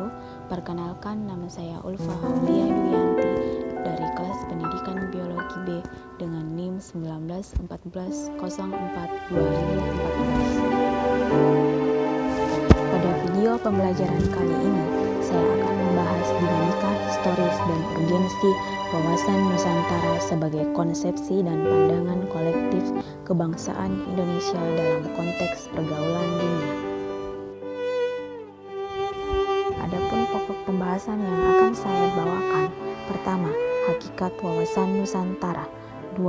wabarakatuh. Perkenalkan, nama saya Ulfa Haulia Duyanti dari kelas pendidikan biologi B dengan NIM 1914042014. Pada video pembelajaran kali ini, saya akan membahas dinamika historis dan urgensi wawasan Nusantara sebagai konsepsi dan pandangan kolektif kebangsaan Indonesia dalam konteks pergaulan dunia. Adapun pokok pembahasan yang akan saya bawakan: pertama, hakikat wawasan Nusantara. 2.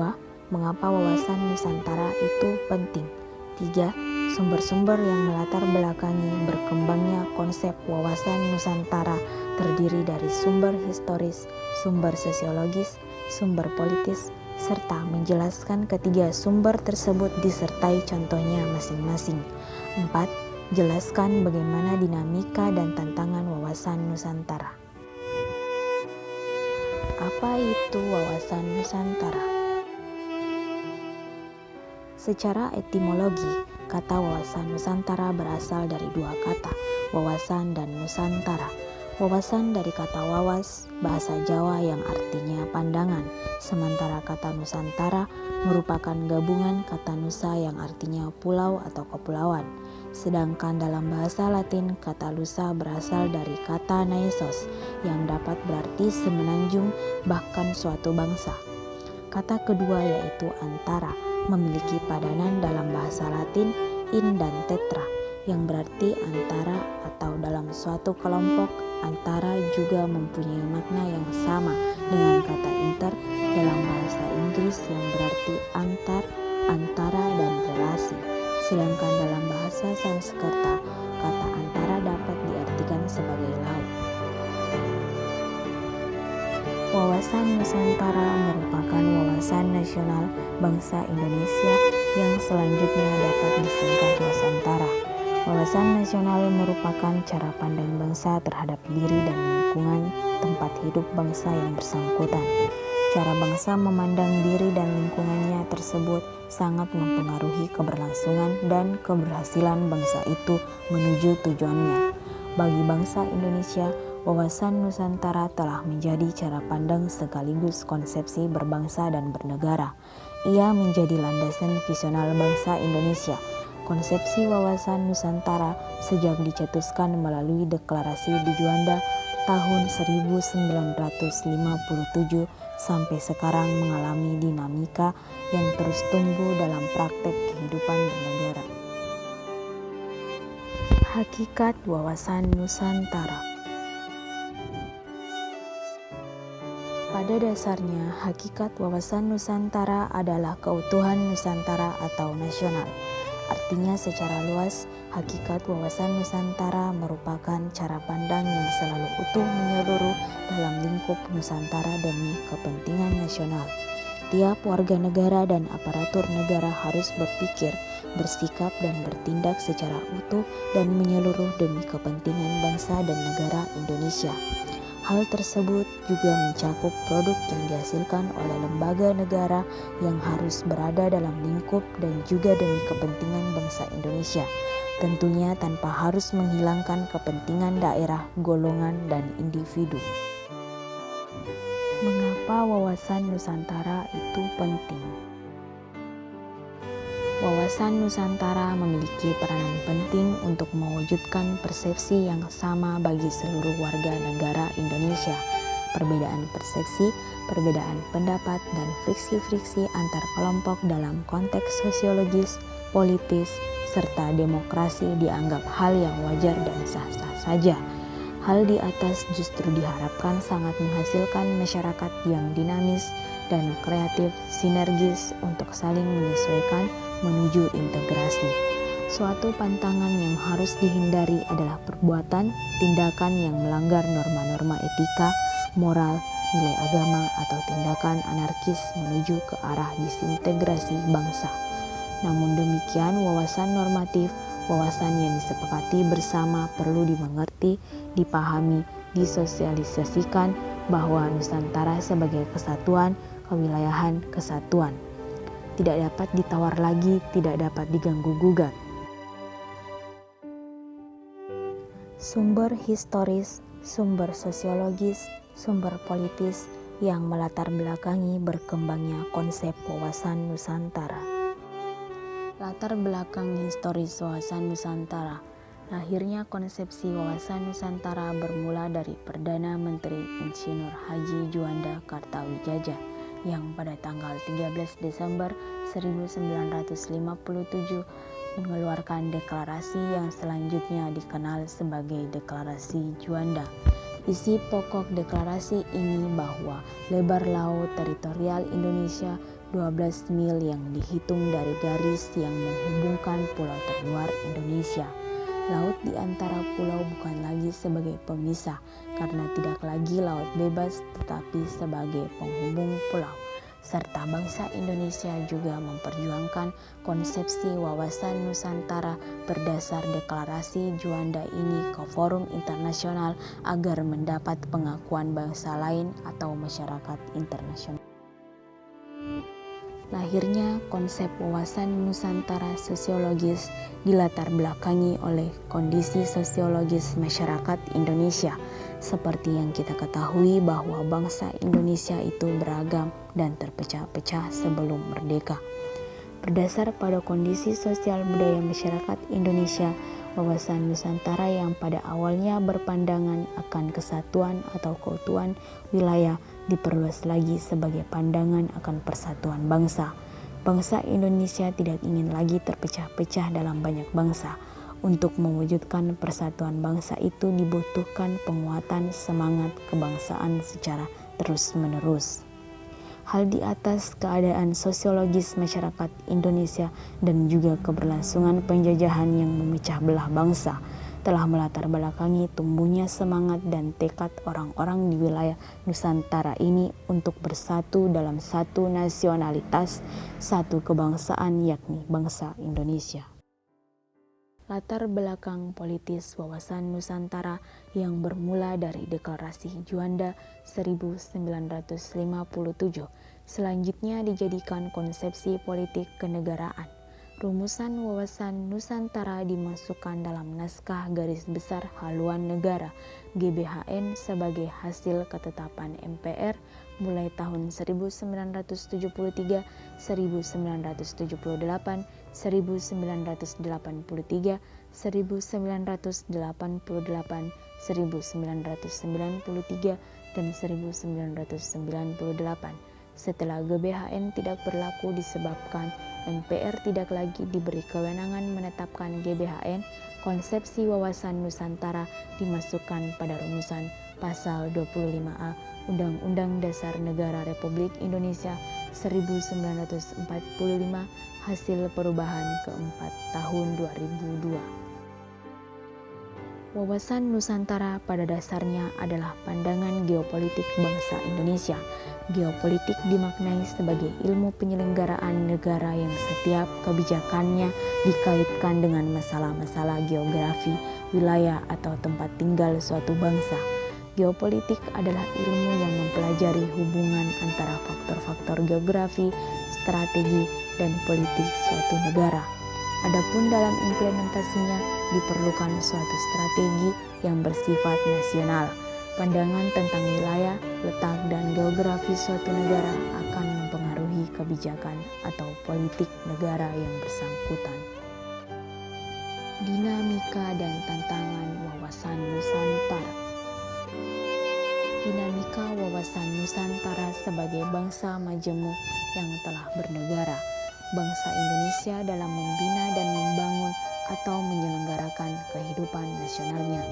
Mengapa wawasan Nusantara itu penting. 3. Sumber-sumber yang melatar belakangi berkembangnya konsep wawasan Nusantara terdiri dari sumber historis, sumber sosiologis, sumber politis, serta menjelaskan ketiga sumber tersebut disertai contohnya masing-masing. 4. Jelaskan bagaimana dinamika dan tantangan wawasan Nusantara. Apa itu wawasan Nusantara? Secara etimologi, kata wawasan Nusantara berasal dari dua kata, wawasan dan Nusantara. Wawasan dari kata wawas, bahasa Jawa yang artinya pandangan, sementara kata Nusantara merupakan gabungan kata Nusa yang artinya pulau atau kepulauan. Sedangkan dalam bahasa Latin, kata lusa berasal dari kata naesos yang dapat berarti semenanjung, bahkan suatu bangsa. Kata kedua yaitu antara, memiliki padanan dalam bahasa Latin in dan tetra, yang berarti antara atau dalam suatu kelompok. Antara juga mempunyai makna yang sama dengan kata inter dalam bahasa Inggris yang berarti antar, antara, dan relasi. Sedangkan dalam bahasa Sanskerta, kata antara dapat diartikan sebagai laut. Wawasan Nusantara merupakan wawasan nasional bangsa Indonesia yang selanjutnya dapat disingkat Nusantara. Wawasan nasional merupakan cara pandang bangsa terhadap diri dan lingkungan tempat hidup bangsa yang bersangkutan. Cara bangsa memandang diri dan lingkungannya tersebut sangat mempengaruhi keberlangsungan dan keberhasilan bangsa itu menuju tujuannya. Bagi bangsa Indonesia, wawasan Nusantara telah menjadi cara pandang sekaligus konsepsi berbangsa dan bernegara. Ia menjadi landasan visional bangsa Indonesia. Konsepsi wawasan Nusantara sejak dicetuskan melalui Deklarasi di Juanda tahun 1957 sampai sekarang mengalami dinamika yang terus tumbuh dalam praktek kehidupan bernegara. Hakikat wawasan Nusantara. Pada dasarnya, hakikat wawasan Nusantara adalah keutuhan Nusantara atau nasional. Artinya secara luas, hakikat wawasan Nusantara merupakan cara pandang yang selalu utuh menyeluruh dalam lingkup Nusantara demi kepentingan nasional. Tiap warga negara dan aparatur negara harus berpikir, bersikap, dan bertindak secara utuh dan menyeluruh demi kepentingan bangsa dan negara Indonesia. Hal tersebut juga mencakup produk yang dihasilkan oleh lembaga negara yang harus berada dalam lingkup dan juga demi kepentingan bangsa Indonesia, tentunya tanpa harus menghilangkan kepentingan daerah, golongan, dan individu. Mengapa wawasan Nusantara itu penting? Wawasan Nusantara memiliki peranan penting untuk mewujudkan persepsi yang sama bagi seluruh warga negara Indonesia. Perbedaan persepsi, perbedaan pendapat, dan friksi-friksi antar kelompok dalam konteks sosiologis, politis, serta demokrasi dianggap hal yang wajar dan sah-sah saja. Hal di atas justru diharapkan sangat menghasilkan masyarakat yang dinamis dan kreatif, sinergis untuk saling menyesuaikan menuju integrasi. Suatu pantangan yang harus dihindari adalah perbuatan, tindakan yang melanggar norma-norma etika, moral, nilai agama, atau tindakan anarkis menuju ke arah disintegrasi bangsa. Namun demikian, wawasan normatif, wawasan yang disepakati bersama perlu dimengerti, dipahami, disosialisasikan bahwa Nusantara sebagai kesatuan, kewilayahan, kesatuan tidak dapat ditawar lagi, tidak dapat diganggu-gugat. sumber historis, sumber sosiologis, sumber politis yang melatar belakangi berkembangnya konsep wawasan Nusantara. Latar belakang historis wawasan Nusantara. Lahirnya konsepsi wawasan Nusantara bermula dari Perdana Menteri Insinyur Haji Juanda Kartawijaya yang pada tanggal 13 Desember 1957 mengeluarkan deklarasi yang selanjutnya dikenal sebagai Deklarasi Juanda. Isi pokok deklarasi ini bahwa lebar laut teritorial Indonesia 12 mil yang dihitung dari garis yang menghubungkan pulau terluar Indonesia. Laut di antara pulau bukan lagi sebagai pemisah karena tidak lagi laut bebas tetapi sebagai penghubung pulau. Serta bangsa Indonesia juga memperjuangkan konsepsi wawasan Nusantara berdasar deklarasi Juanda ini ke forum internasional agar mendapat pengakuan bangsa lain atau masyarakat internasional. Lahirnya konsep wawasan Nusantara sosiologis dilatar belakangi oleh kondisi sosiologis masyarakat Indonesia. Seperti yang kita ketahui bahwa bangsa Indonesia itu beragam dan terpecah-pecah sebelum merdeka. Berdasar pada kondisi sosial budaya masyarakat Indonesia, wawasan Nusantara yang pada awalnya berpandangan akan kesatuan atau keutuhan wilayah diperluas lagi sebagai pandangan akan persatuan bangsa. Bangsa Indonesia tidak ingin lagi terpecah-pecah dalam banyak bangsa. Untuk mewujudkan persatuan bangsa itu dibutuhkan penguatan semangat kebangsaan secara terus-menerus. Hal di atas keadaan sosiologis masyarakat Indonesia dan juga keberlangsungan penjajahan yang memecah belah bangsa telah melatar belakangi tumbuhnya semangat dan tekad orang-orang di wilayah Nusantara ini untuk bersatu dalam satu nasionalitas, satu kebangsaan yakni bangsa Indonesia. Latar belakang politis wawasan Nusantara yang bermula dari Deklarasi Juanda 1957 selanjutnya dijadikan konsepsi politik kenegaraan. Rumusan wawasan Nusantara dimasukkan dalam naskah garis besar haluan negara GBHN sebagai hasil ketetapan MPR mulai tahun 1973, 1978, 1983, 1988, 1993, dan 1998. Setelah GBHN tidak berlaku disebabkan MPR tidak lagi diberi kewenangan menetapkan GBHN, konsepsi wawasan Nusantara dimasukkan pada rumusan Pasal 25A Undang-Undang Dasar Negara Republik Indonesia 1945 hasil perubahan keempat tahun 2002. Wawasan Nusantara pada dasarnya adalah pandangan geopolitik bangsa Indonesia. Geopolitik dimaknai sebagai ilmu penyelenggaraan negara yang setiap kebijakannya dikaitkan dengan masalah-masalah geografi, wilayah, atau tempat tinggal suatu bangsa. Geopolitik adalah ilmu yang mempelajari hubungan antara faktor-faktor geografi, strategi, dan politik suatu negara. Adapun dalam implementasinya diperlukan suatu strategi yang bersifat nasional. Pandangan tentang wilayah, letak, dan geografi suatu negara akan mempengaruhi kebijakan atau politik negara yang bersangkutan. Dinamika dan tantangan wawasan Nusantara. Dinamika wawasan Nusantara sebagai bangsa majemuk yang telah bernegara. Bangsa Indonesia dalam membina dan membangun atau menyelenggarakan kehidupan nasionalnya,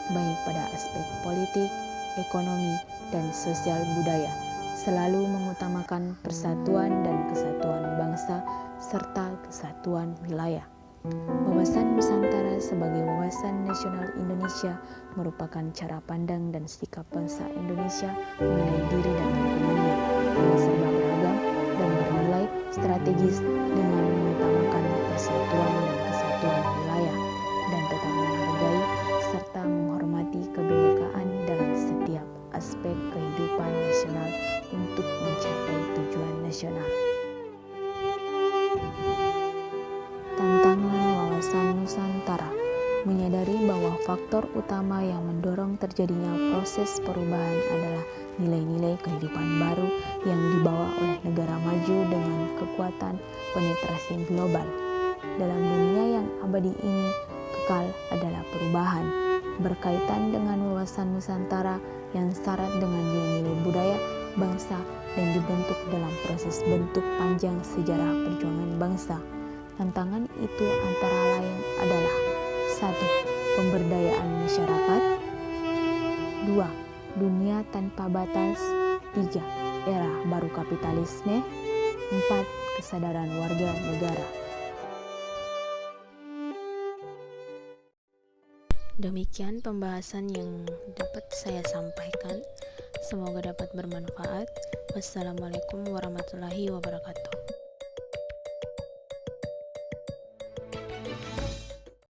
baik pada aspek politik, ekonomi, dan sosial budaya, selalu mengutamakan persatuan dan kesatuan bangsa serta kesatuan wilayah. Wawasan Nusantara sebagai wawasan nasional Indonesia merupakan cara pandang dan sikap bangsa Indonesia mengenai diri dan lingkungannya yang serba beragam dan bernilai strategis dengan mengutamakan persatuan dan kesatuan wilayah dan tetap menghargai serta menghormati kebinekaan dalam setiap aspek kehidupan nasional untuk mencapai tujuan nasional. Tantangan wawasan Nusantara menyadari bahwa faktor utama yang mendorong terjadinya proses perubahan adalah nilai-nilai kehidupan baru yang dibawa oleh negara maju dengan kekuatan penetrasi global. Dalam dunia yang abadi ini, kekal adalah perubahan, berkaitan dengan wawasan Nusantara yang syarat dengan nilai-nilai budaya, bangsa, dan dibentuk dalam proses bentuk panjang sejarah perjuangan bangsa. Tantangan itu antara lain adalah 1. Pemberdayaan masyarakat. 2. Dunia tanpa batas. 3. Era baru kapitalisme. 4. Kesadaran warga negara. Demikian pembahasan yang dapat saya sampaikan. Semoga dapat bermanfaat. Wassalamualaikum warahmatullahi wabarakatuh.